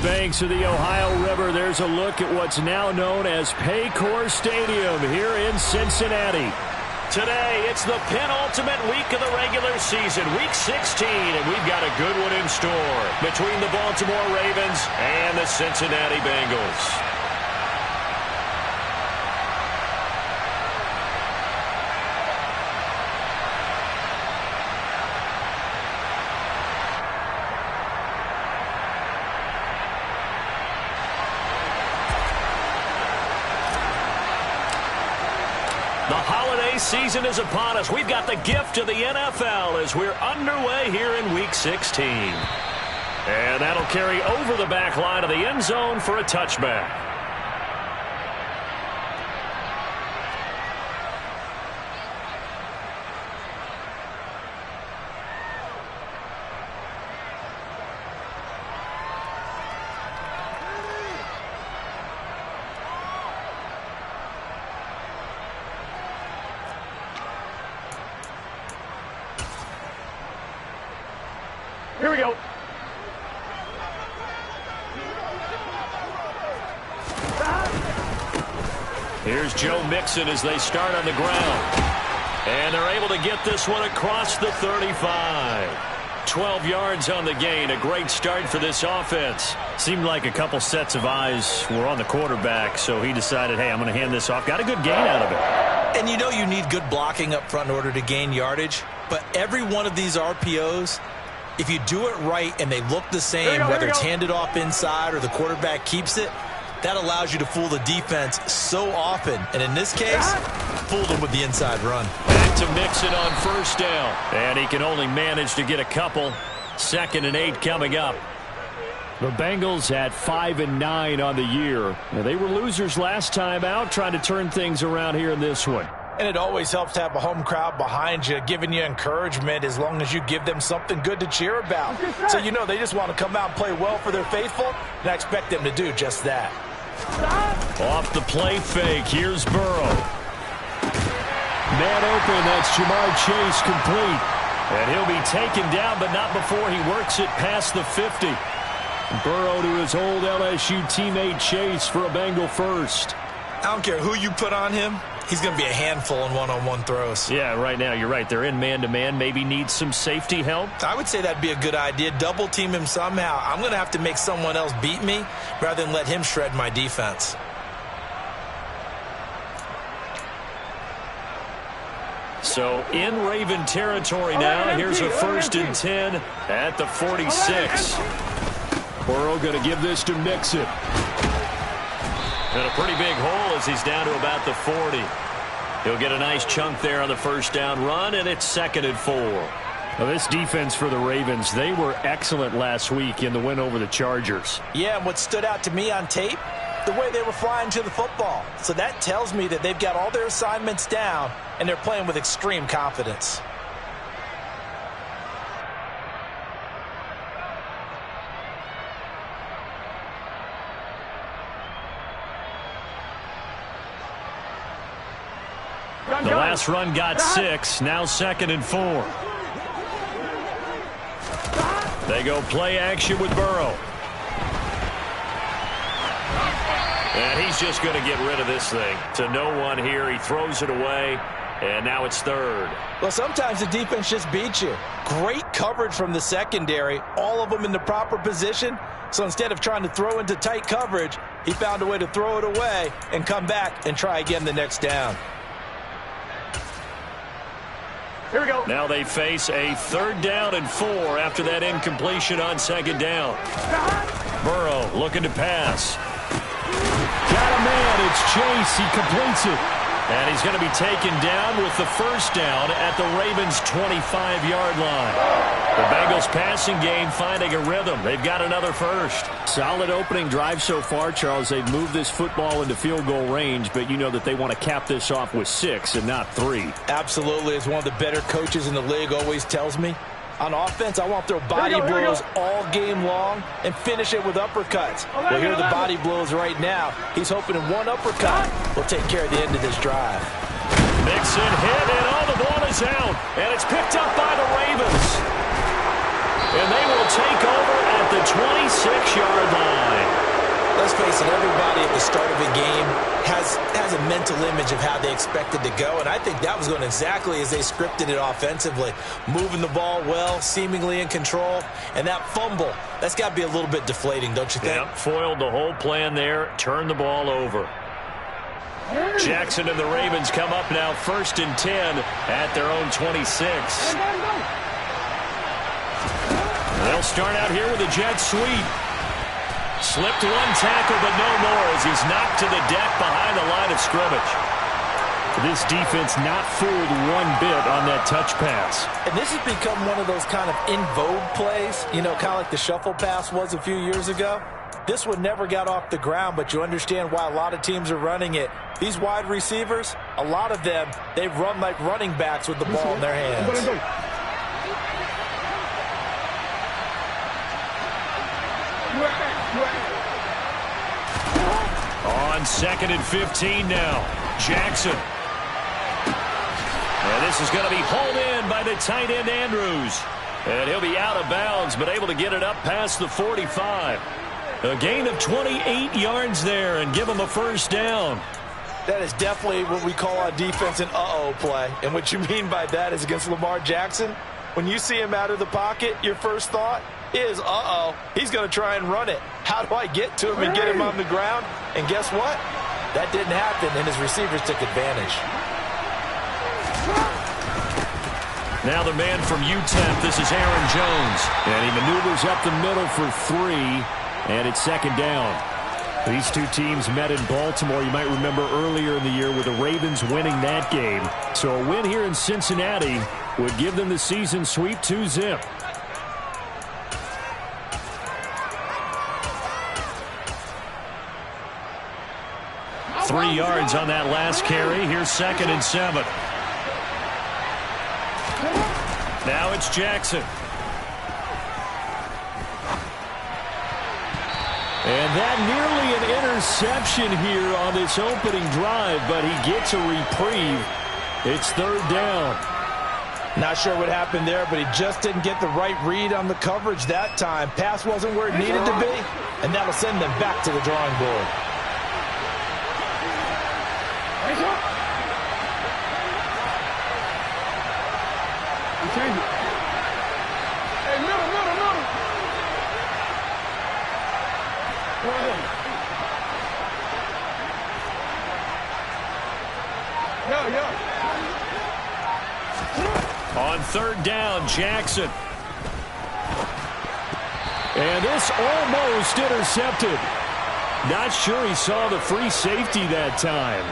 banks of the Ohio River, there's a look at what's now known as Paycor Stadium here in Cincinnati. Today, it's the penultimate week of the regular season, Week 16, and we've got a good one in store between the Baltimore Ravens and the Cincinnati Bengals. The holiday season is upon us. We've got the gift of the NFL as we're underway here in Week 16. And that'll carry over the back line of the end zone for a touchback. Here we go. Here's Joe Mixon as they start on the ground. And they're able to get this one across the 35. 12 yards on the gain. A great start for this offense. Seemed like a couple sets of eyes were on the quarterback, so he decided, hey, I'm going to hand this off. Got a good gain out of it. And you know you need good blocking up front in order to gain yardage. But every one of these RPOs, if you do it right and they look the same, whether it's handed off inside or the quarterback keeps it, that allows you to fool the defense so often. And in this case, fooled them with the inside run. Back to Mixon on first down. And he can only manage to get a couple. 2nd and 8 coming up. The Bengals at 5-9 on the year. Now, they were losers last time out, trying to turn things around here in this one. And it always helps to have a home crowd behind you, giving you encouragement as long as you give them something good to cheer about. So you know they just want to come out and play well for their faithful, and I expect them to do just that. Off the play fake, here's Burrow. Man open, that's Jamar Chase complete. And he'll be taken down, but not before he works it past the 50. Burrow to his old LSU teammate Chase for a Bengal first. I don't care who you put on him. He's going to be a handful in one-on-one throws. Yeah, right now, you're right. They're in man-to-man. Maybe need some safety help. I would say that'd be a good idea. Double team him somehow. I'm going to have to make someone else beat me rather than let him shred my defense. So in Raven territory now. Here's a 1st and 10 at the 46. Burrow going to give this to Mixon. And a pretty big hole as he's down to about the 40. He'll get a nice chunk there on the first down run, and it's 2nd and 4. Well, this defense for the Ravens, they were excellent last week in the win over the Chargers. Yeah, and what stood out to me on tape, the way they were flying to the football. So that tells me that they've got all their assignments down, and they're playing with extreme confidence. The last run got 6. Now 2nd and 4. They go play action with Burrow. And he's just going to get rid of this thing. To no one here. He throws it away. And now it's 3rd. Well, sometimes the defense just beats you. Great coverage from the secondary. All of them in the proper position. So instead of trying to throw into tight coverage, he found a way to throw it away and come back and try again the next down. Here we go. Now they face a 3rd down and 4 after that incompletion on 2nd down. Burrow looking to pass. Got a man. It's Chase. He completes it. And he's going to be taken down with the 1st down at the Ravens' 25-yard line. The Bengals passing game finding a rhythm. They've got another first. Solid opening drive so far, Charles. They've moved this football into field goal range, but you know that they want to cap this off with 6 and not 3. Absolutely. As one of the better coaches in the league always tells me, on offense, I want to throw body blows all game long and finish it with uppercuts. Well, here are the body blows right now. He's hoping in one uppercut will take care of the end of this drive. Mixon hit, and the ball is out. And it's picked up by the Ravens. And they will take over at the the 26-yard line. Let's face it, everybody at the start of a game has a mental image of how they expect it to go, and I think that was going exactly as they scripted it offensively. Moving the ball well, seemingly in control, and that fumble, that's got to be a little bit deflating, don't you think? Yeah, foiled the whole plan there, turned the ball over. Jackson and the Ravens come up now 1st and 10 at their own 26. They'll start out here with a jet sweep. Slipped one tackle, but no more as he's knocked to the deck behind the line of scrimmage. This defense not fooled one bit on that touch pass. And this has become one of those kind of in vogue plays, you know, kind of like the shuffle pass was a few years ago. This one never got off the ground, but you understand why a lot of teams are running it. These wide receivers, a lot of them, they run like running backs with the ball in their hands. On 2nd and 15 now, Jackson. And this is going to be hauled in by the tight end Andrews. And he'll be out of bounds, but able to get it up past the 45. A gain of 28 yards there and give him a first down. That is definitely what we call a defense an uh-oh play. And what you mean by that is against Lamar Jackson, when you see him out of the pocket, your first thought is, uh-oh, he's going to try and run it. How do I get to him and get him on the ground? And guess what? That didn't happen, and his receivers took advantage. Now the man from UTEP, this is Aaron Jones. And he maneuvers up the middle for 3, and it's 2nd down. These two teams met in Baltimore, you might remember earlier in the year, with the Ravens winning that game. So a win here in Cincinnati would give them the season sweep 2-zip. Three yards on that last carry. Here's 2nd and 7. Now it's Jackson. And that nearly an interception here on this opening drive, but he gets a reprieve. It's 3rd down. Not sure what happened there, but he just didn't get the right read on the coverage that time. Pass wasn't where it needed to be, and that'll send them back to the drawing board. On 3rd down, Jackson. And this almost intercepted. Not sure he saw the free safety that time.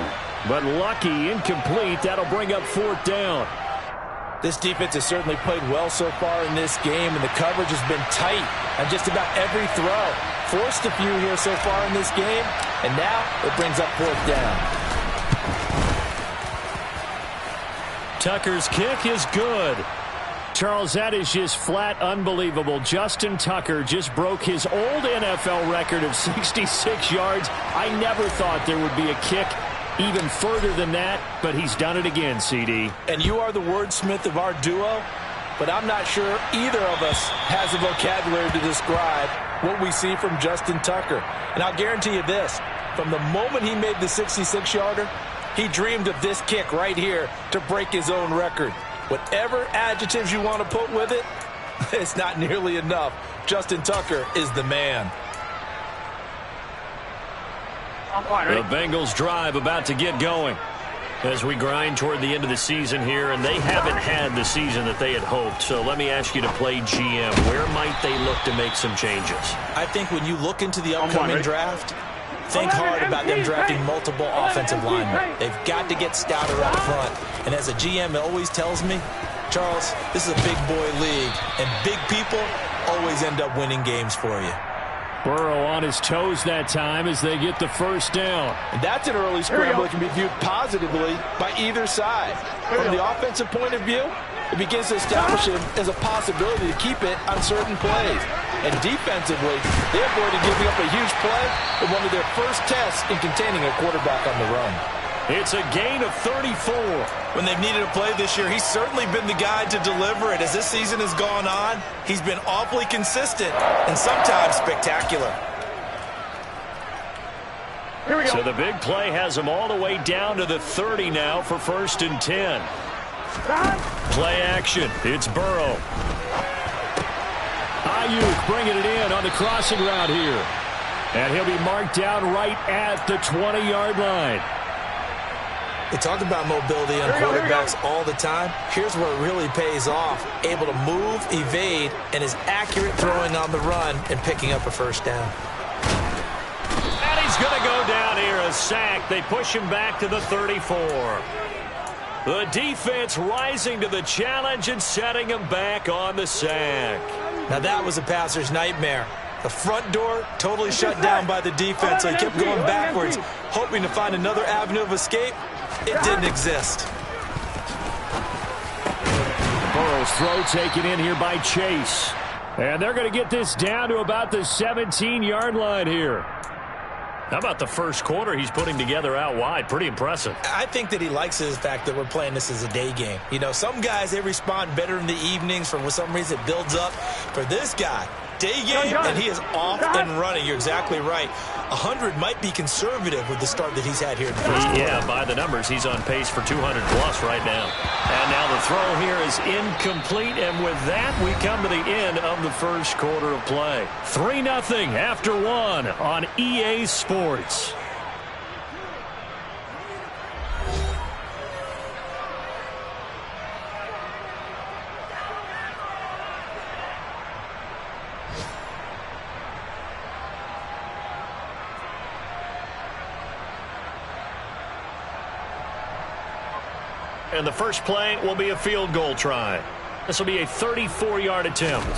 But lucky, incomplete. That'll bring up 4th down. This defense has certainly played well so far in this game, and the coverage has been tight on just about every throw. Forced a few here so far in this game, and now it brings up 4th down. Tucker's kick is good. Charles, that is just flat unbelievable. Justin Tucker just broke his old NFL record of 66 yards. I never thought there would be a kick even further than that, but he's done it again, CD. And you are the wordsmith of our duo, but I'm not sure either of us has the vocabulary to describe what we see from Justin Tucker. And I'll guarantee you this, from the moment he made the 66-yarder, he dreamed of this kick right here to break his own record. Whatever adjectives you want to put with it, it's not nearly enough. Justin Tucker is the man. The Bengals drive about to get going as we grind toward the end of the season here, and they haven't had the season that they had hoped. So let me ask you to play GM. Where might they look to make some changes? I think when you look into the upcoming draft, think hard about them drafting multiple offensive linemen. They've got to get stouter up front. And as a GM, it always tells me, Charles, this is a big boy league, and big people always end up winning games for you. Burrow on his toes that time as they get the 1st down. And that's an early scramble that can be viewed positively by either side. From the offensive point of view, it begins to establish him as a possibility to keep it on certain plays. And defensively, they avoided giving up a huge play in one of their first tests in containing a quarterback on the run. It's a gain of 34. When they've needed a play this year, he's certainly been the guy to deliver it. As this season has gone on, he's been awfully consistent and sometimes spectacular. Here we go. So the big play has him all the way down to the 30 now for 1st and 10. Play action. It's Burrow. Ayuk bringing it in on the crossing route here. And he'll be marked down right at the 20-yard line. They talk about mobility on quarterbacks all the time. Here's where it really pays off. Able to move, evade, and is accurate throwing on the run and picking up a first down. And he's going to go down here, a sack. They push him back to the 34. The defense rising to the challenge and setting him back on the sack. Now that was a passer's nightmare. The front door totally shut down by the defense, so he kept going backwards, hoping to find another avenue of escape. It didn't exist. Burrow's throw taken in here by Chase. And they're going to get this down to about the 17-yard line here. How about the first quarter he's putting together out wide? Pretty impressive. I think that he likes the fact that we're playing this as a day game. You know, some guys, they respond better in the evenings. For some reason, it builds up. For this guy, day game, and he is off and running. You're exactly right. 100 might be conservative with the start that he's had here in the first quarter. Yeah, by the numbers, he's on pace for 200-plus right now. And now the throw here is incomplete, and with that, we come to the end of the first quarter of play. 3-0 after 1 on EA Sports. And the first play will be a field goal try. This will be a 34-yard attempt.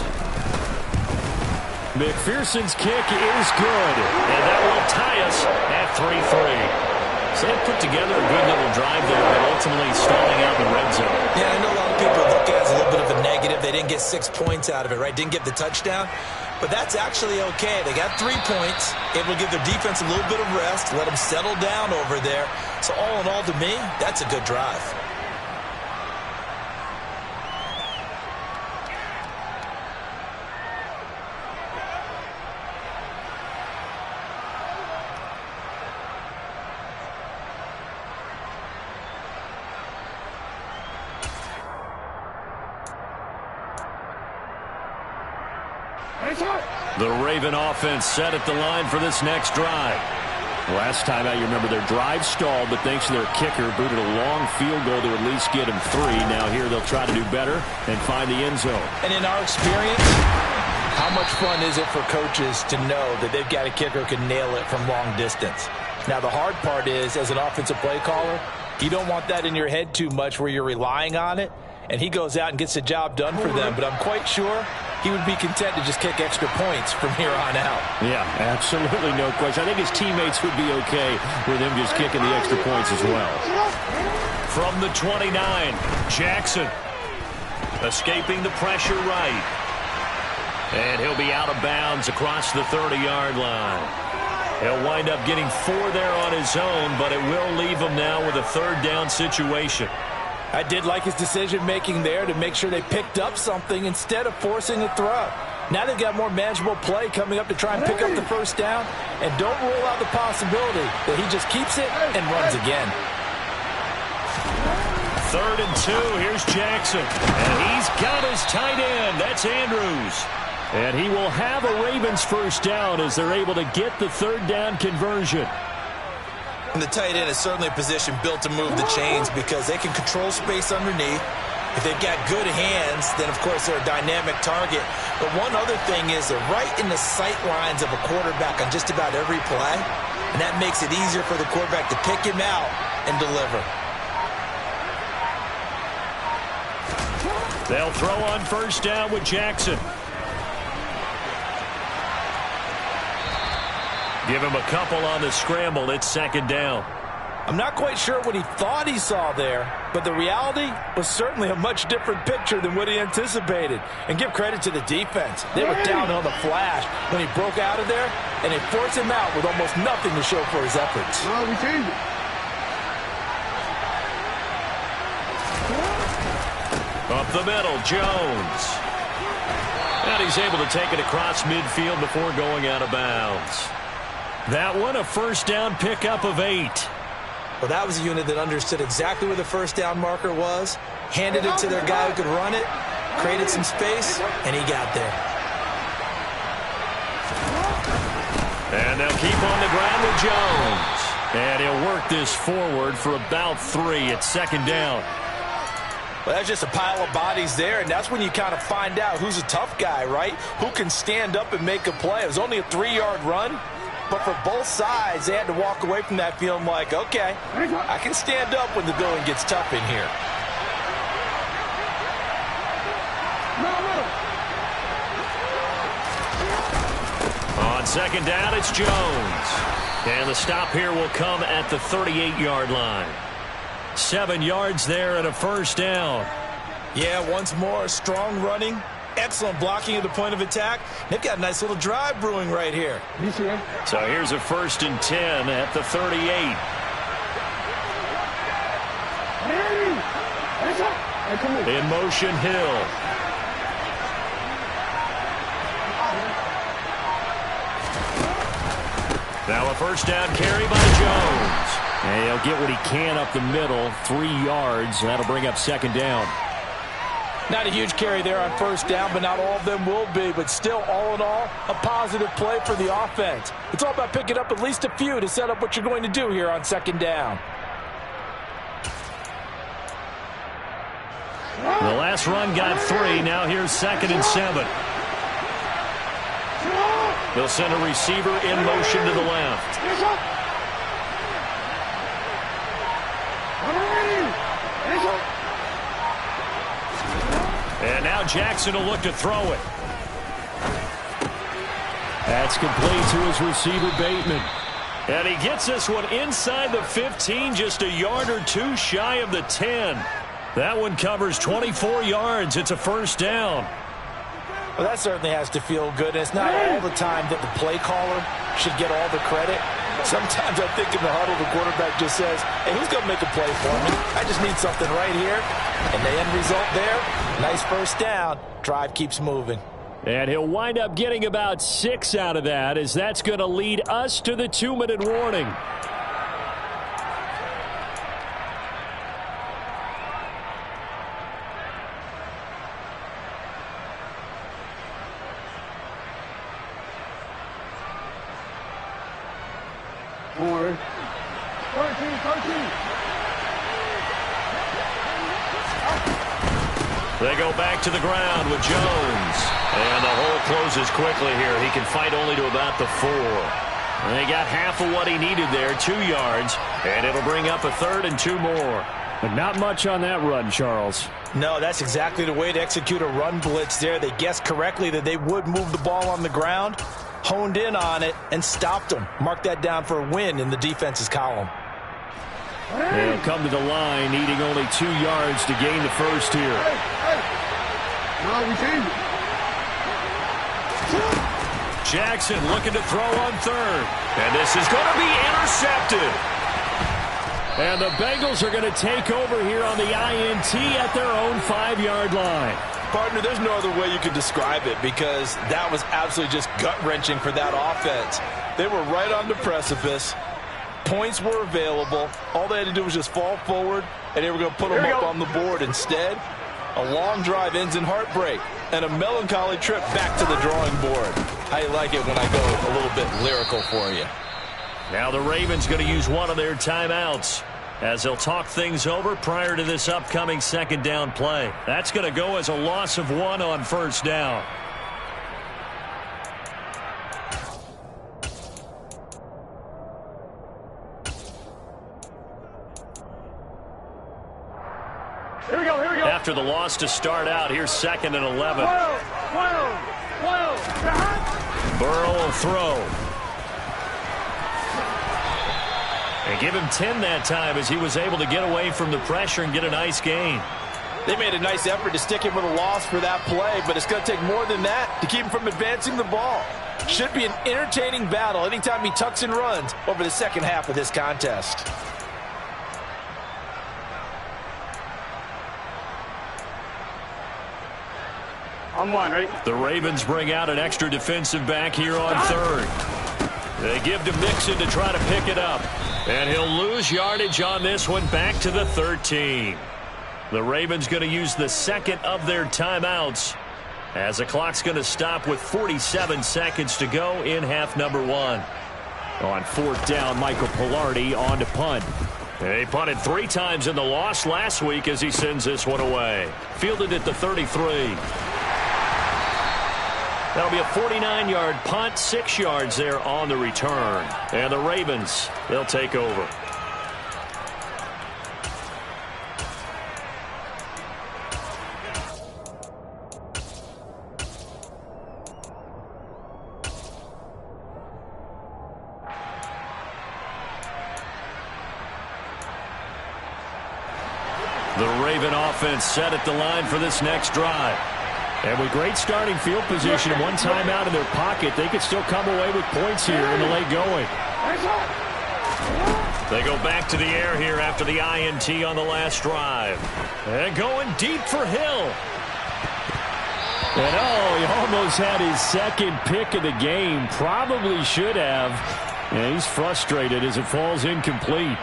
McPherson's kick is good. And that will tie us at 3-3. So they put together a good little drive there, but ultimately stalling out in the red zone. Yeah, I know a lot of people look at it as a little bit of a negative. They didn't get 6 points out of it, right? Didn't get the touchdown. But that's actually okay. They got 3 points, able to give their defense a little bit of rest, let them settle down over there. So all in all, to me, that's a good drive. The Raven offense set at the line for this next drive. Last time out, you remember their drive stalled, but thanks to their kicker, booted a long field goal to at least get them 3. Now here they'll try to do better and find the end zone. And in our experience, how much fun is it for coaches to know that they've got a kicker who can nail it from long distance? Now the hard part is, as an offensive play caller, you don't want that in your head too much where you're relying on it, and he goes out and gets the job done for them. But I'm quite sure he would be content to just kick extra points from here on out. Yeah, absolutely no question. I think his teammates would be okay with him just kicking the extra points as well. From the 29, Jackson escaping the pressure right. And he'll be out of bounds across the 30-yard line. He'll wind up getting 4 there on his own, but it will leave him now with a 3rd down situation. I did like his decision-making there to make sure they picked up something instead of forcing a throw. Now they've got more manageable play coming up to try and pick up the first down, and don't rule out the possibility that he just keeps it and runs again. 3rd and 2, here's Jackson. And he's got his tight end. That's Andrews. And he will have a Ravens first down as they're able to get the 3rd down conversion. And the tight end is certainly a position built to move the chains because they can control space underneath. If they've got good hands, then, of course, they're a dynamic target. But one other thing is they're right in the sight lines of a quarterback on just about every play, and that makes it easier for the quarterback to pick him out and deliver. They'll throw on first down with Jackson. Give him a couple on the scramble. It's 2nd down. I'm not quite sure what he thought he saw there, but the reality was certainly a much different picture than what he anticipated. And give credit to the defense. They were down on the flash when he broke out of there, and they forced him out with almost nothing to show for his efforts. Up the middle, Jones. And he's able to take it across midfield before going out of bounds. That one, a first down pickup of 8. Well, that was a unit that understood exactly where the first down marker was, handed it to their guy who could run it, created some space, and he got there. And they'll keep on the ground with Jones. And he'll work this forward for about 3 at second down. Well, that's just a pile of bodies there, and that's when you kind of find out who's a tough guy, right? Who can stand up and make a play. It was only a 3-yard run, but for both sides, they had to walk away from that feeling like, okay, I can stand up when the going gets tough in here. On second down, it's Jones. And the stop here will come at the 38-yard line. 7 yards there and a first down. Yeah, once more, strong running, excellent blocking at the point of attack. They've got a nice little drive brewing right here. So here's a 1st and 10 at the 38. In motion, Hill. Now a first down carry by Jones. And he'll get what he can up the middle, 3 yards. That'll bring up second down. Not a huge carry there on first down, but not all of them will be. But still, all in all, a positive play for the offense. It's all about picking up at least a few to set up what you're going to do here on second down. The last run got 3. Now here's 2nd and 7. They'll send a receiver in motion to the left. And now Jackson will look to throw it. That's complete to his receiver, Bateman. And he gets this one inside the 15, just a yard or 2 shy of the 10. That one covers 24 yards. It's a first down. Well, that certainly has to feel good. And it's not all the time that the play caller should get all the credit. Sometimes I think in the huddle, the quarterback just says, hey, who's going to make a play for me? I just need something right here. And the end result there, nice first down. Drive keeps moving. And he'll wind up getting about 6 out of that, as that's going to lead us to the 2-minute warning. They go back to the ground with Jones. And the hole closes quickly here. He can fight only to about the 4. And they got half of what he needed there, 2 yards. And it'll bring up a 3rd and 2 more. But not much on that run, Charles. No, that's exactly the way to execute a run blitz there. They guessed correctly that they would move the ball on the ground, honed in on it, and stopped them. Mark that down for a win in the defense's column. They'll come to the line, needing only 2 yards to gain the first here. Jackson looking to throw on 3rd. And this is going to be intercepted. And the Bengals are going to take over here on the INT at their own 5-yard line. Partner, there's no other way you could describe it, because that was absolutely just gut-wrenching for that offense. They were right on the precipice. Points were available. All they had to do was just fall forward, and they were going to put them up on the board. Instead, a long drive ends in heartbreak and a melancholy trip back to the drawing board. I like it when I go a little bit lyrical for you. Now the Ravens going to use one of their timeouts as they'll talk things over prior to this upcoming second down play. That's going to go as a loss of 1 on first down. Here we go. After the loss to start out, here's 2nd and 11. Burrow will throw. And give him 10 that time, as he was able to get away from the pressure and get a nice gain. They made a nice effort to stick him with a loss for that play, but it's going to take more than that to keep him from advancing the ball. Should be an entertaining battle anytime he tucks and runs over the second half of this contest. On one, ready? The Ravens bring out an extra defensive back here on third. They give to Mixon to try to pick it up. And he'll lose yardage on this one, back to the 13. The Ravens going to use the second of their timeouts as the clock's going to stop with 47 seconds to go in half number one. On fourth down, Michael Pilardi on to punt. He punted 3 times in the loss last week as he sends this one away. Fielded at the 33. That'll be a 49-yard punt, 6 yards there on the return. And the Ravens, they'll take over. The Raven offense set at the line for this next drive. And with great starting field position and one timeout in their pocket, they could still come away with points here in the late going. They go back to the air here after the INT on the last drive. And going deep for Hill. And he almost had his second pick of the game. Probably should have. And he's frustrated as it falls incomplete.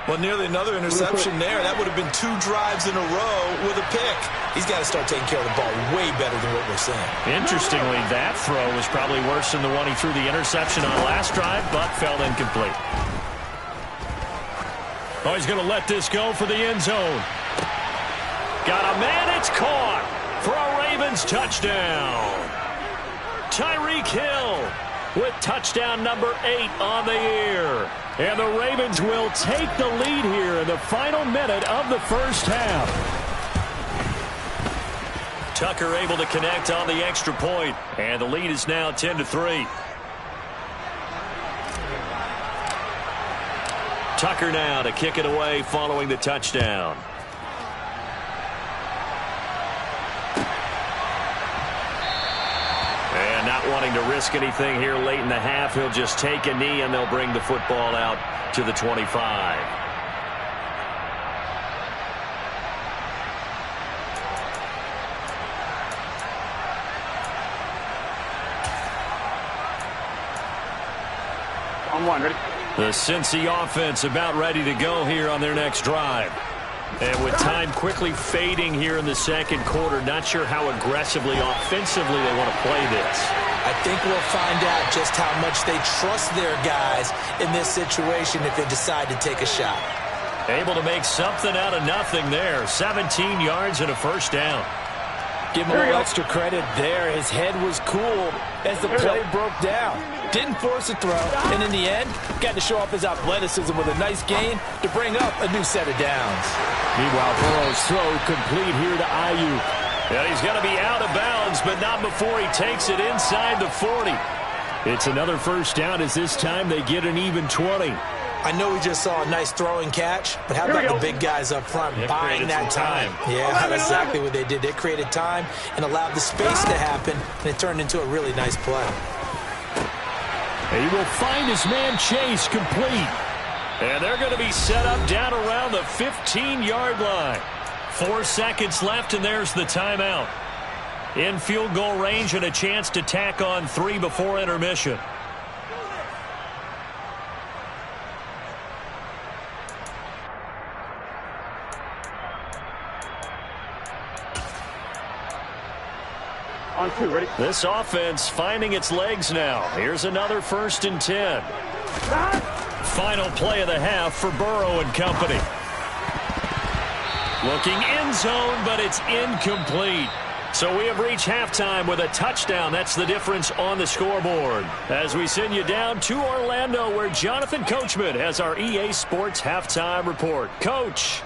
Well, nearly another interception there. That would have been 2 drives in a row with a pick. He's got to start taking care of the ball way better than what we're seeing. Interestingly, that throw was probably worse than the one he threw the interception on last drive, but fell incomplete. Oh, he's going to let this go for the end zone. Got a man, it's caught for a Ravens touchdown. Tyreek Hill with touchdown number 8 on the year. And the Ravens will take the lead here in the final minute of the first half. Tucker able to connect on the extra point, and the lead is now 10-3. Tucker now to kick it away following the touchdown. And not wanting to risk anything here late in the half, he'll just take a knee and they'll bring the football out to the 25. On one, ready? The Cincy offense about ready to go here on their next drive. And with time quickly fading here in the second quarter, not sure how aggressively, offensively they want to play this. I think we'll find out just how much they trust their guys in this situation if they decide to take a shot. Able to make something out of nothing there. 17 yards and a first down. Give him a little extra credit there. His head was cool as the play broke down. Didn't force a throw, and in the end, got to show off his athleticism with a nice gain to bring up a new set of downs. Meanwhile, Burrow's throw complete here to Ayuk. Yeah, he's going to be out of bounds, but not before he takes it inside the 40. It's another first down as this time they get an even 20. I know we just saw a nice throwing catch, but how about the big guys up front buying that time? Yeah, that's exactly what they did. They created time and allowed the space to happen, and it turned into a really nice play. And he will find his man Chase complete. And they're going to be set up down around the 15-yard line. 4 seconds left, and there's the timeout. In field goal range and a chance to tack on 3 before intermission. On 2, ready? This offense finding its legs now. Here's another 1st and 10. Final play of the half for Burrow and company. Looking end zone, but it's incomplete. So we have reached halftime with a touchdown. That's the difference on the scoreboard. As we send you down to Orlando, where Jonathan Coachman has our EA Sports halftime report. Coach.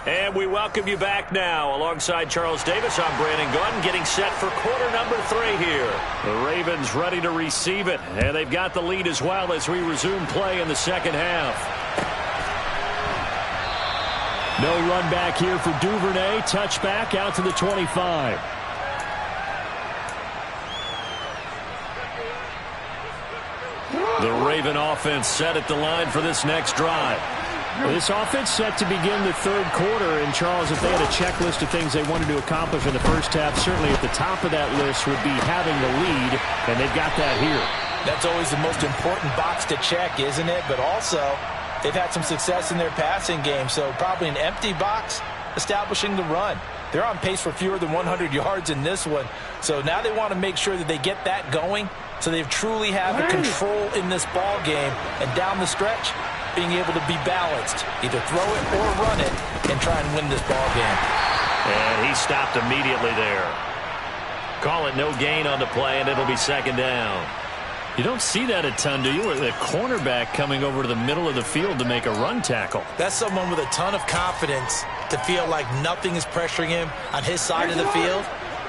And we welcome you back now. Alongside Charles Davis, I'm Brandon Gunn, getting set for quarter number 3 here. The Ravens ready to receive it, and they've got the lead as well as we resume play in the second half. No run back here for Duvernay. Touchback out to the 25. The Raven offense set at the line for this next drive. This offense set to begin the third quarter. And, Charles, if they had a checklist of things they wanted to accomplish in the first half, certainly at the top of that list would be having the lead, and they've got that here. That's always the most important box to check, isn't it? But also, they've had some success in their passing game, so probably an empty box establishing the run. They're on pace for fewer than 100 yards in this one, so now they want to make sure that they get that going so they truly have the control in this ball game, and down the stretch, being able to be balanced, either throw it or run it, and try and win this ball game. And he stopped immediately there. Call it no gain on the play, and it'll be second down. You don't see that a ton, do you? The cornerback coming over to the middle of the field to make a run tackle. That's someone with a ton of confidence to feel like nothing is pressuring him on his side of the field.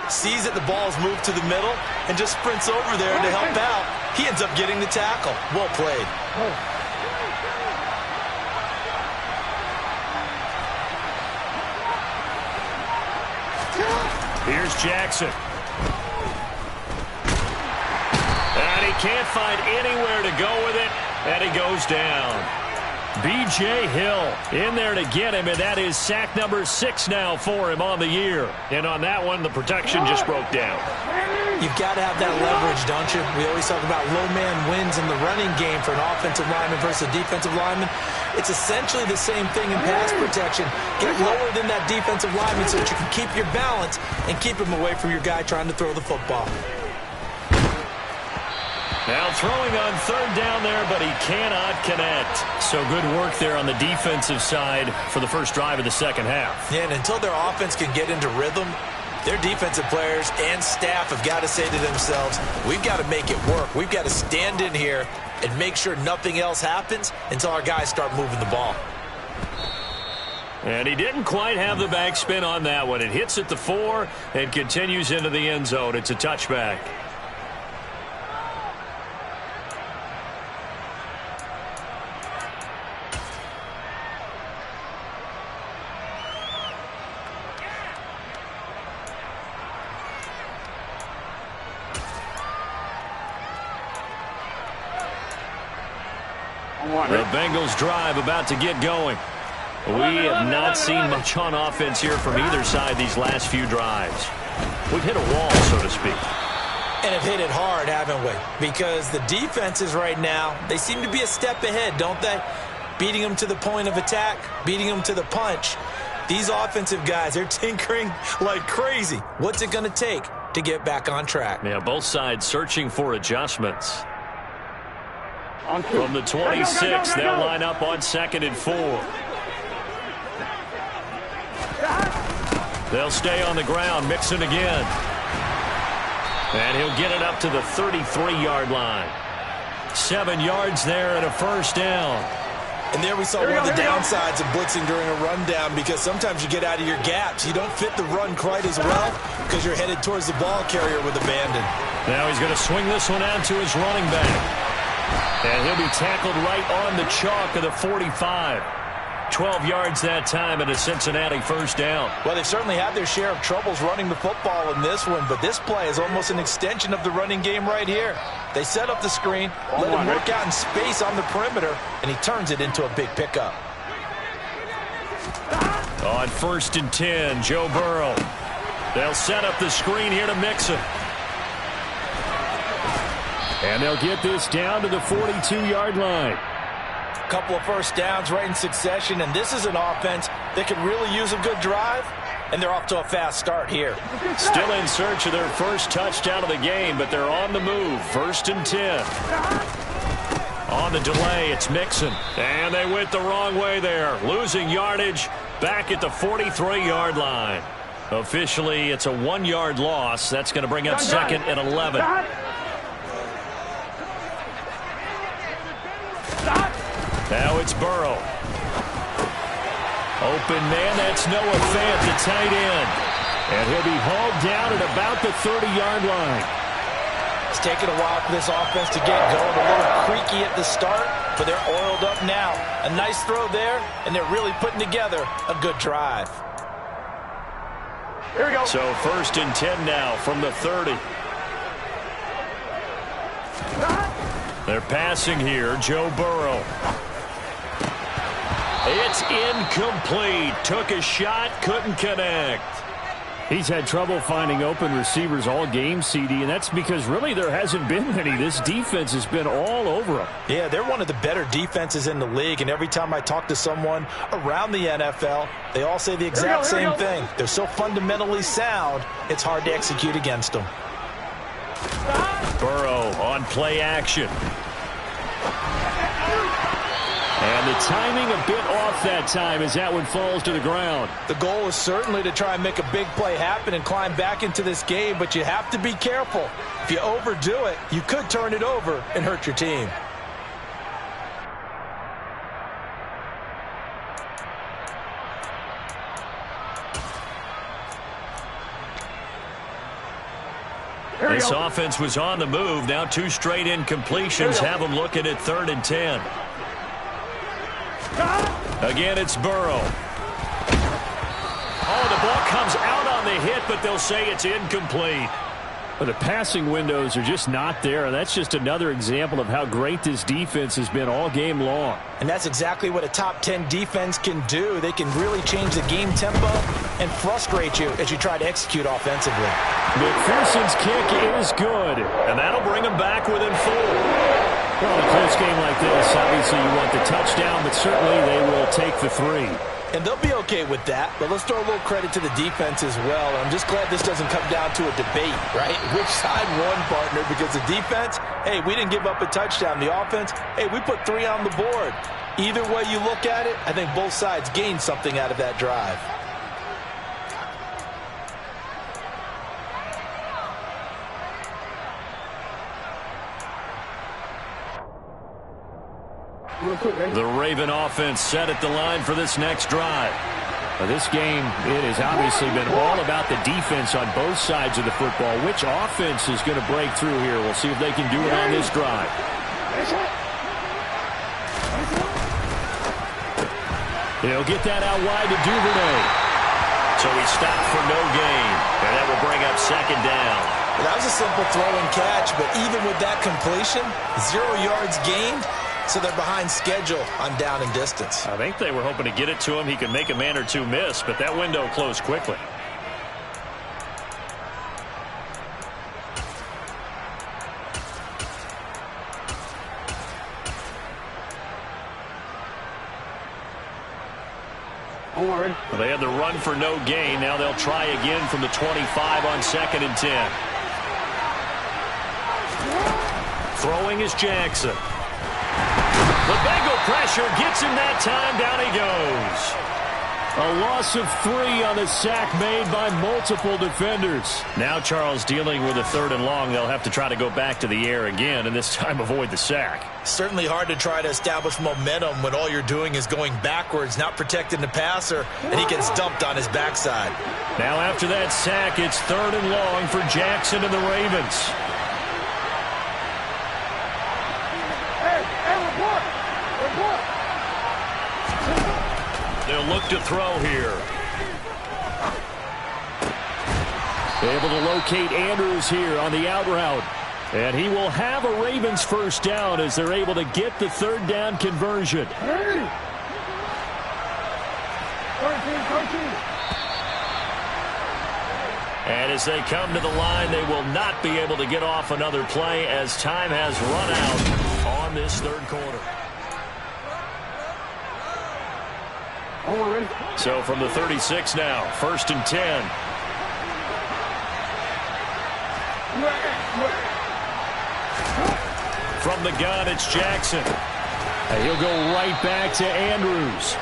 Sees that the ball's moved to the middle and just sprints over there to help out. He ends up getting the tackle. Well played. Here's Jackson. And he can't find anywhere to go with it, and he goes down. B.J. Hill in there to get him, and that is sack number 6 now for him on the year. And on that one, the protection just broke down. You've got to have that leverage, don't you? We always talk about low man wins in the running game for an offensive lineman versus a defensive lineman. It's essentially the same thing in pass protection. Get lower than that defensive lineman so that you can keep your balance and keep him away from your guy trying to throw the football. Now throwing on third down there, but he cannot connect. So good work there on the defensive side for the first drive of the second half. Yeah, and until their offense can get into rhythm, their defensive players and staff have got to say to themselves, we've got to make it work. We've got to stand in here and make sure nothing else happens until our guys start moving the ball. And he didn't quite have the backspin on that one. It hits at the 4 and continues into the end zone. It's a touchback. The Bengals drive about to get going. We have not seen much on offense here from either side these last few drives. We've hit a wall, so to speak. And have hit it hard, haven't we? Because the defenses right now, they seem to be a step ahead, don't they? Beating them to the point of attack, beating them to the punch. These offensive guys, they're tinkering like crazy. What's it going to take to get back on track? Yeah, both sides searching for adjustments. From the 26, they'll line up on 2nd and 4. They'll stay on the ground, Mixon again. And he'll get it up to the 33-yard line. 7 yards there and a first down. And there we saw one of the downsides of blitzing during a rundown, because sometimes you get out of your gaps. You don't fit the run quite as well because you're headed towards the ball carrier with abandon. Now he's going to swing this one out to his running back. And he'll be tackled right on the chalk of the 45. 12 yards that time and a Cincinnati first down. Well, they've certainly had their share of troubles running the football in this one, but this play is almost an extension of the running game right here. They set up the screen, let him work out in space on the perimeter, and he turns it into a big pickup. On 1st and 10, Joe Burrow. They'll set up the screen here to Mixon. And they'll get this down to the 42-yard line. Couple of first downs right in succession, and this is an offense that could really use a good drive, and they're off to a fast start here. Still in search of their first touchdown of the game, but they're on the move. 1st and 10. On the delay, it's Mixon. And they went the wrong way there. Losing yardage back at the 43-yard line. Officially, it's a 1-yard loss. That's going to bring up 2nd and 11. Now it's Burrow. Open man, that's Noah Fant, the tight end. And he'll be hauled down at about the 30-yard line. It's taken a while for this offense to get going. A little creaky at the start, but they're oiled up now. A nice throw there, and they're really putting together a good drive. Here we go. So 1st and 10 now from the 30. They're passing here. Joe Burrow. It's incomplete. Took a shot, couldn't connect. He's had trouble finding open receivers all game, CD, and that's because really there hasn't been many. This defense has been all over them. Yeah, they're one of the better defenses in the league, and every time I talk to someone around the NFL, they all say the exact same thing. They're so fundamentally sound, it's hard to execute against them. Burrow on play action. And the timing a bit off that time as that one falls to the ground. The goal is certainly to try and make a big play happen and climb back into this game, but you have to be careful. If you overdo it, you could turn it over and hurt your team. This offense was on the move. Now 2 straight incompletions have them looking at 3rd and 10. Again, it's Burrow. Oh, the ball comes out on the hit, but they'll say it's incomplete. But the passing windows are just not there, and that's just another example of how great this defense has been all game long. And that's exactly what a top 10 defense can do. They can really change the game tempo and frustrate you as you try to execute offensively. McPherson's kick is good. And that'll bring them back within 4. Well, in a close game like this, obviously you want the touchdown, but certainly they will take the 3. And they'll be okay with that, but let's throw a little credit to the defense as well. I'm just glad this doesn't come down to a debate, right? Which side won, partner? Because the defense, hey, we didn't give up a touchdown. The offense, hey, we put 3 on the board. Either way you look at it, I think both sides gained something out of that drive. The Raven offense set at the line for this next drive. This game, it has obviously been all about the defense on both sides of the football. Which offense is going to break through here? We'll see if they can do it on this drive. They'll get that out wide to Duvernay. So he stopped for no gain, and that will bring up 2nd down. Well, that was a simple throw and catch, but even with that completion, 0 yards gained. So they're behind schedule on down and distance. I think they were hoping to get it to him. He could make a man or 2 miss, but that window closed quickly. Well, they had the run for no gain. Now they'll try again from the 25 on 2nd and 10. Throwing is Jackson. The Bengal pressure gets him that time. Down he goes. A loss of 3 on the sack made by multiple defenders. Now Charles dealing with a 3rd and long. They'll have to try to go back to the air again, and this time avoid the sack. Certainly hard to try to establish momentum when all you're doing is going backwards, not protecting the passer, and he gets dumped on his backside. Now after that sack, it's 3rd and long for Jackson and the Ravens. They'll look to throw here. Able to locate Andrews here on the out route. And he will have a Ravens 1st down as they're able to get the 3rd down conversion. And as they come to the line, they will not be able to get off another play as time has run out on this 3rd quarter. So from the 36 now, 1st and 10. From the gun, it's Jackson. And he'll go right back to Andrews.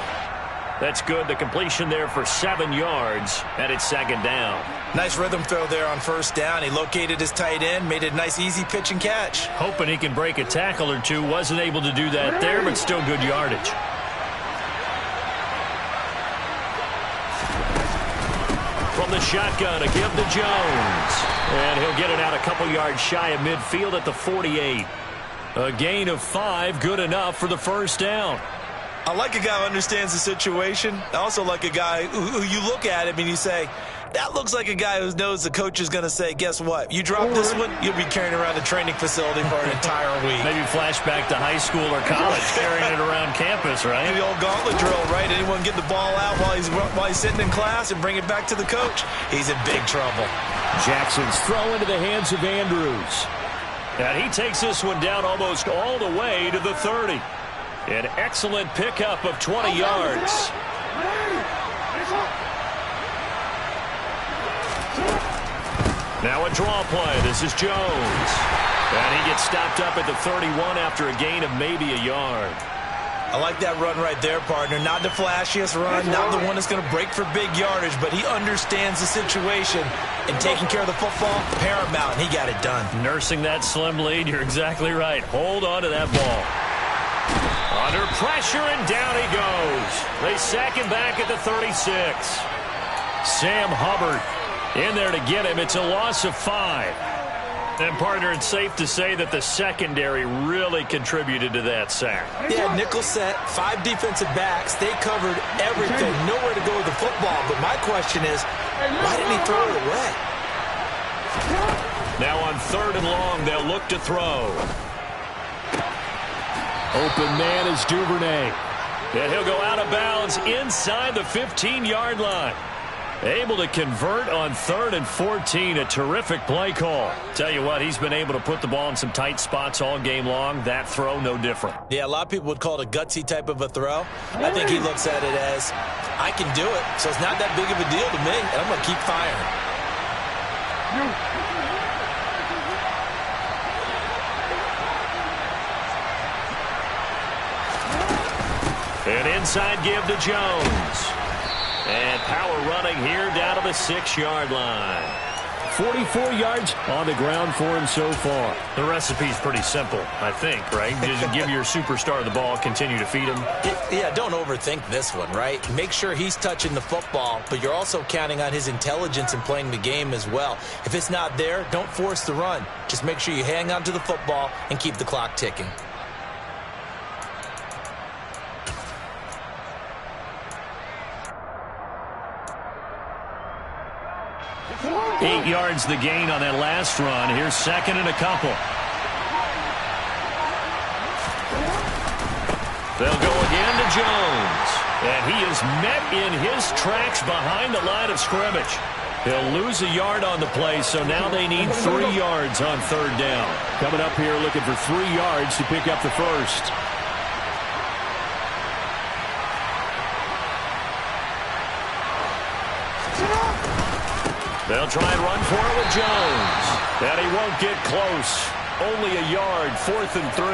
That's good. The completion there for 7 yards, and it's 2nd down. Nice rhythm throw there on 1st down. He located his tight end, made it a nice easy pitch and catch. Hoping he can break a tackle or 2. Wasn't able to do that there, but still good yardage. From From the shotgun, a give to Jones. And he'll get it out a couple yards shy of midfield at the 48. A gain of 5, good enough for the first down. I like a guy who understands the situation. I also like a guy who you look at him and you say, that looks like a guy who knows the coach is going to say, guess what? You drop this one, you'll be carrying around the training facility for an entire week. Maybe flashback to high school or college, carrying it around campus, right? The old gauntlet drill, right? Anyone get the ball out while he's sitting in class and bring it back to the coach? He's in big trouble. Jackson's throw into the hands of Andrews. And he takes this one down almost all the way to the 30. An excellent pickup of 20 yards. Now a draw play. This is Jones. And he gets stopped up at the 31 after a gain of maybe a yard. I like that run right there, partner. Not the flashiest run, not the one that's going to break for big yardage, but he understands the situation, and taking care of the football, paramount, and he got it done. Nursing that slim lead, you're exactly right. Hold on to that ball. Under pressure, and down he goes. They sack him back at the 36. Sam Hubbard in there to get him. It's a loss of 5. And, partner, it's safe to say that the secondary really contributed to that sack. Yeah, nickel set, 5 defensive backs. They covered everything. Nowhere to go with the football. But my question is, why didn't he throw it away? Now on 3rd and long, they'll look to throw. Open man is Duvernay. And he'll go out of bounds inside the 15-yard line. Able to convert on 3rd and 14. A terrific play call. Tell you what, he's been able to put the ball in some tight spots all game long. That throw, no different. Yeah, a lot of people would call it a gutsy type of a throw. I think he looks at it as, I can do it, so it's not that big of a deal to me, and I'm going to keep firing. An inside give to Jones. And power running here down to the 6-yard line. 44 yards on the ground for him so far. The recipe's pretty simple, I think, right? Just give your superstar the ball, continue to feed him. Yeah, don't overthink this one, right? Make sure he's touching the football, but you're also counting on his intelligence in playing the game as well. If it's not there, don't force the run. Just make sure you hang on to the football and keep the clock ticking. 8 yards the gain on that last run. Here's 2nd and a couple. They'll go again to Jones. And he is met in his tracks behind the line of scrimmage. He'll lose a yard on the play, so now they need 3 yards on 3rd down. Coming up here looking for 3 yards to pick up the first. They'll try and run for it with Jones. And he won't get close. Only a yard, 4th and 3.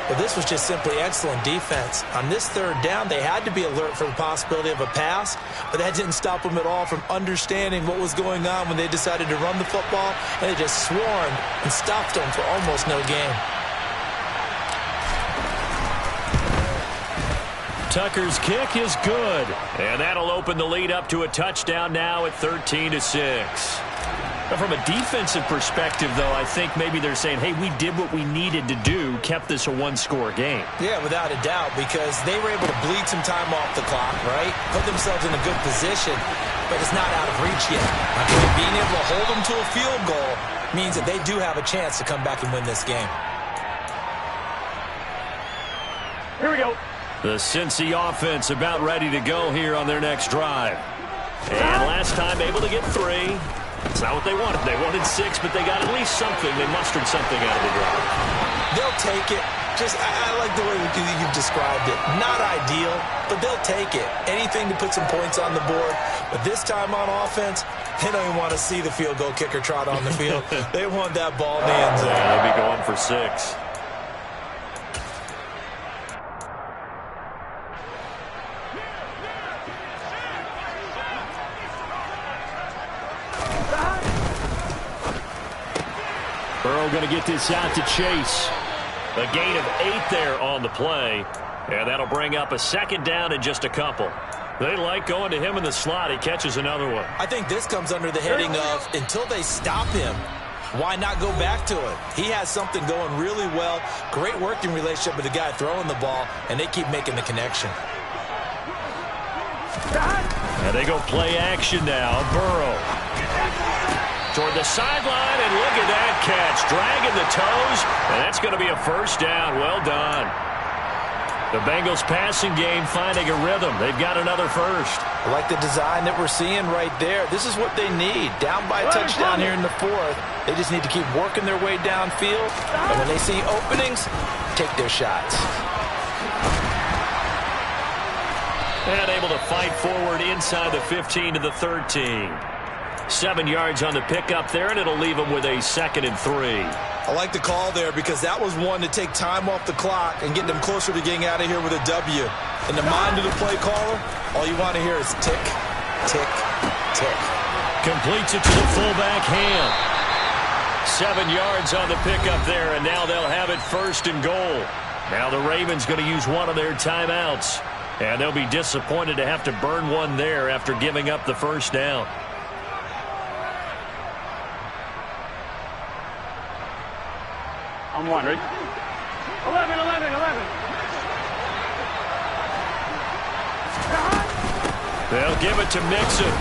Well, this was just simply excellent defense. On this 3rd down, they had to be alert for the possibility of a pass, but that didn't stop them at all from understanding what was going on when they decided to run the football, and they just swarmed and stopped them for almost no gain. Tucker's kick is good. And that'll open the lead up to a touchdown now at 13-6. But from a defensive perspective, though, I think maybe they're saying, hey, we did what we needed to do, kept this a 1-score game. Yeah, without a doubt, because they were able to bleed some time off the clock, right? Put themselves in a good position, but it's not out of reach yet. Okay, being able to hold them to a field goal means that they do have a chance to come back and win this game. Here we go. The Cincy offense about ready to go here on their next drive. And last time able to get 3. It's not what they wanted. They wanted 6, but they got at least something. They mustered something out of the drive. They'll take it. I like the way you've described it. Not ideal, but they'll take it. Anything to put some points on the board. But this time on offense, they don't even want to see the field goal kicker trot on the field. They want that ball in the end zone. They'll be going for 6. Burrow going to get this out to Chase. A gain of 8 there on the play. And that'll bring up a 2nd down in just a couple. They like going to him in the slot. He catches another one. I think this comes under the heading of until they stop him, why not go back to it? He has something going really well. Great working relationship with the guy throwing the ball, and they keep making the connection. And they go play action now. Burrow toward the sideline, and look at that catch. Dragging the toes, and that's going to be a first down. Well done. The Bengals passing game finding a rhythm. They've got another first. I like the design that we're seeing right there. This is what they need. Down by a touchdown here in the fourth. They just need to keep working their way downfield. And when they see openings, take their shots. And able to fight forward inside the 15 to the 13. 7 yards on the pickup there, and it'll leave them with a 2nd and 3. I like the call there because that was one to take time off the clock and get them closer to getting out of here with a W. In the mind of the play caller, all you want to hear is tick, tick, tick. Completes it to the fullback Ham. 7 yards on the pickup there, and now they'll have it 1st and goal. Now the Ravens going to use one of their timeouts, and they'll be disappointed to have to burn one there after giving up the first down. I'm one, ready? 11, 11, 11. They'll give it to Mixon.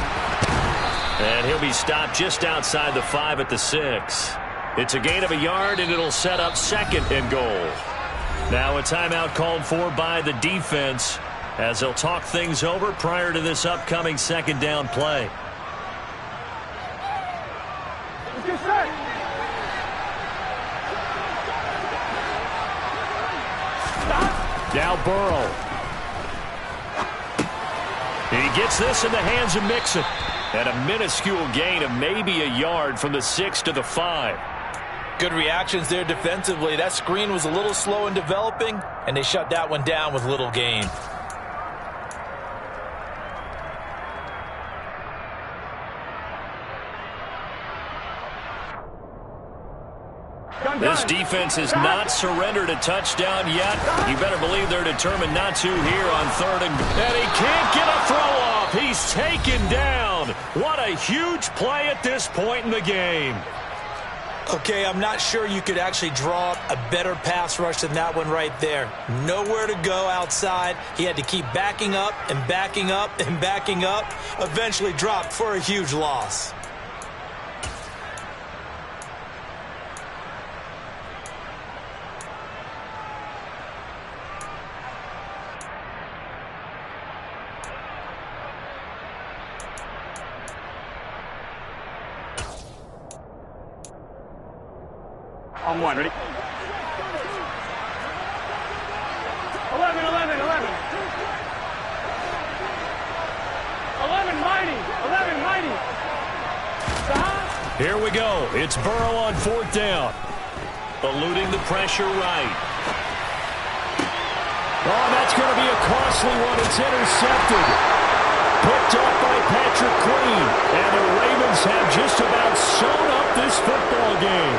And he'll be stopped just outside the 5 at the 6. It's a gain of a yard, and it'll set up 2nd and goal. Now a timeout called for by the defense as they'll talk things over prior to this upcoming 2nd down play. Get set. Now Burrow. He gets this in the hands of Mixon. And a minuscule gain of maybe a yard from the 6 to the 5. Good reactions there defensively. That screen was a little slow in developing, and they shut that one down with little gain. This defense has not surrendered a touchdown yet. You better believe they're determined not to here on 3rd and he can't get a throw off. He's taken down. What a huge play at this point in the game. Okay, I'm not sure you could actually draw up a better pass rush than that one right there. Nowhere to go outside. He had to keep backing up and backing up and backing up. Eventually dropped for a huge loss. I'm one, ready? 11, 11, 11. 11 mighty, 11 mighty. Stop. Here we go. It's Burrow on 4th down. Eluding the pressure right. Oh, that's going to be a costly one. It's intercepted. Picked up by Patrick Queen. And the Ravens have just about sewn up this football game.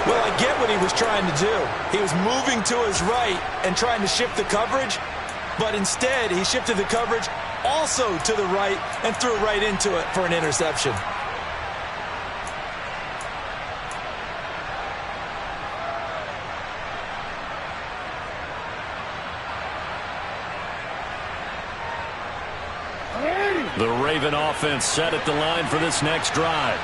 Well, I get what he was trying to do. He was moving to his right and trying to shift the coverage, but instead he shifted the coverage also to the right and threw right into it for an interception. The Raven offense set at the line for this next drive.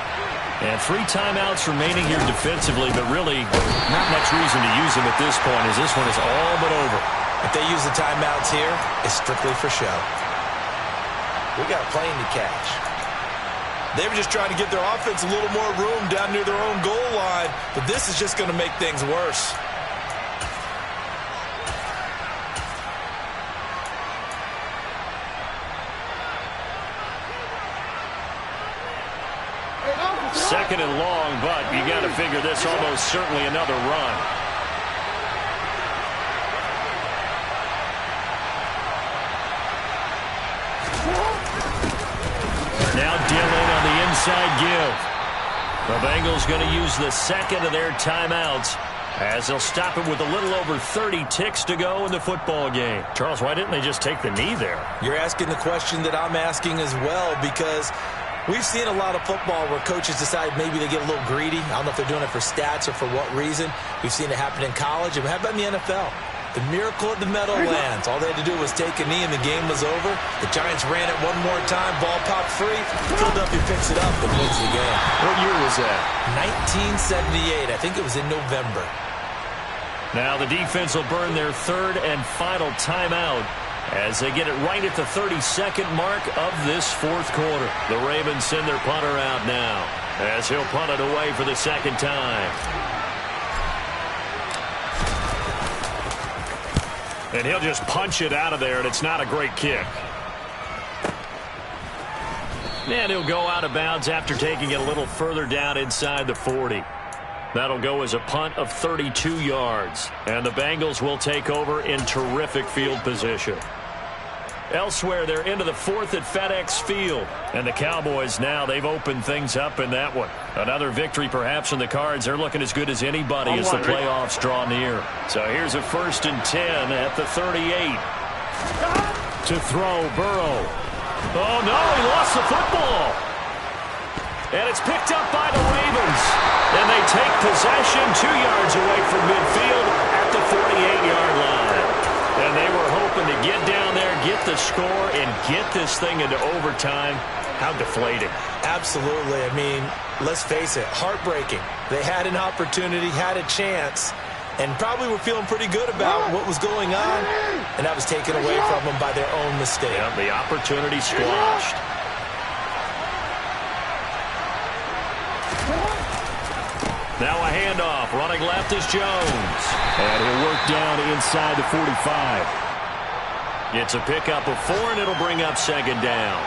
And 3 timeouts remaining here defensively, but really not much reason to use them at this point as this one is all but over. If they use the timeouts here, it's strictly for show. We got a plane to catch. They were just trying to give their offense a little more room down near their own goal line, but this is just going to make things worse. Second and long, but you got to figure this almost certainly another run. Now Dillon on the inside give. The Bengals going to use the 2nd of their timeouts As they'll stop it with a little over 30 ticks to go in the football game. Charles, why didn't they just take the knee there? You're asking the question that I'm asking as well, because we've seen a lot of football where coaches decide maybe they get a little greedy. I don't know if they're doing it for stats or for what reason. We've seen it happen in college. And how about in the NFL? The miracle at the Meadowlands. All they had to do was take a knee and the game was over. The Giants ran it one more time. Ball popped free. Philadelphia picks it up and wins the game. What year was that? 1978. I think it was in November. Now the defense will burn their third and final timeout as they get it right at the 32nd mark of this fourth quarter. The Ravens send their punter out now as he'll punt it away for the second time. And he'll just punch it out of there, and it's not a great kick. And he'll go out of bounds after taking it a little further down inside the 40. That'll go as a punt of 32 yards. And the Bengals will take over in terrific field position. Elsewhere, they're into the fourth at FedEx Field. And the Cowboys now, they've opened things up in that one. Another victory perhaps in the cards. They're looking as good as anybody as the playoffs draw near. So here's a 1st and 10 at the 38. To throw, Burrow. Oh, no, he lost the football. And it's picked up by the Ravens. And they take possession 2 yards away from midfield at the 48-yard line. And they were hoping to get down there, get the score, and get this thing into overtime. How deflating. Absolutely. I mean, let's face it, heartbreaking. They had an opportunity, had a chance, and probably were feeling pretty good about what was going on, and that was taken away from them by their own mistake. Yeah, the opportunity squashed. Now a handoff. Running left is Jones. And he'll work down inside the 45. It's a pickup of 4, and it'll bring up second down.